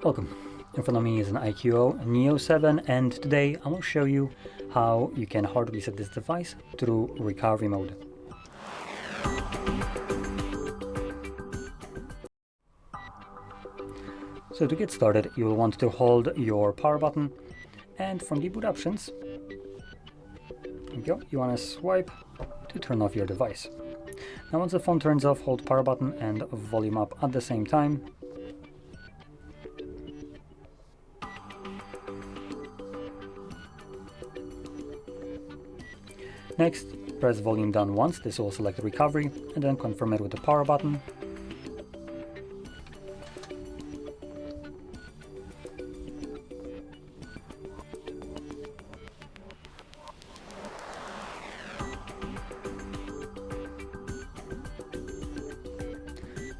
Welcome. In front of me is an iQOO Neo 7, and today I will show you how you can hard reset this device through recovery mode. So to get started, you will want to hold your power button, and from the boot options, there you go, you want to swipe to turn off your device. Now once the phone turns off, hold power button and volume up at the same time. Next, press volume down once. This will select recovery, and then confirm it with the power button.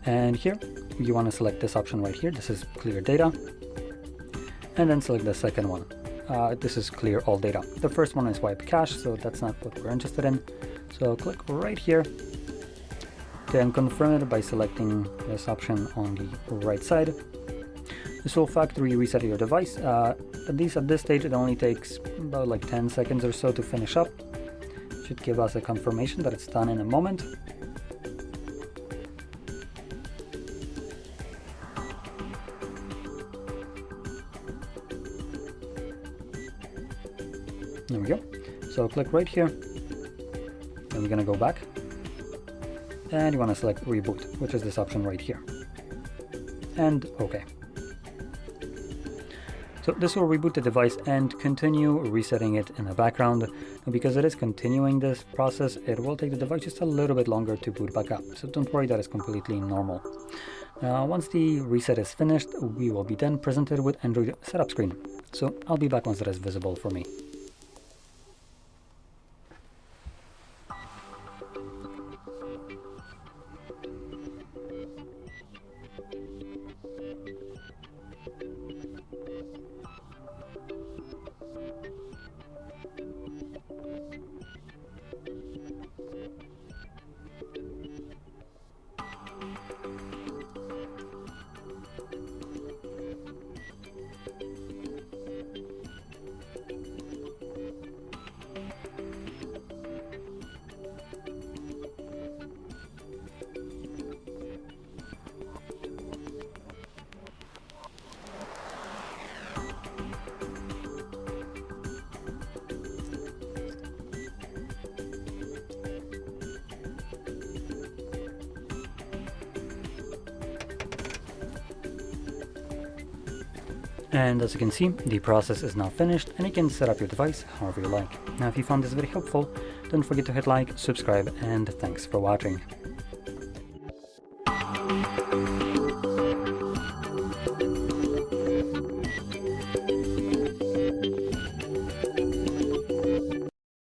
And here, you want to select this option right here. This is clear data. And then select the second one. This is clear all data. The first one is wipe cache, so that's not what we're interested in. So click right here, then confirm it by selecting this option on the right side. This will factory reset your device. At this stage, it only takes about like 10 seconds or so to finish up. It should give us a confirmation that it's done in a moment. There we go. So click right here, and we're going to go back, and you want to select Reboot, which is this option right here, and OK. So this will reboot the device and continue resetting it in the background. And because it is continuing this process, it will take the device just a little bit longer to boot back up. So don't worry, that is completely normal. Now, once the reset is finished, we will be then presented with Android setup screen. So I'll be back once that is visible for me. And as you can see, the process is now finished, and you can set up your device however you like. Now, if you found this very helpful, don't forget to hit like, subscribe, and thanks for watching.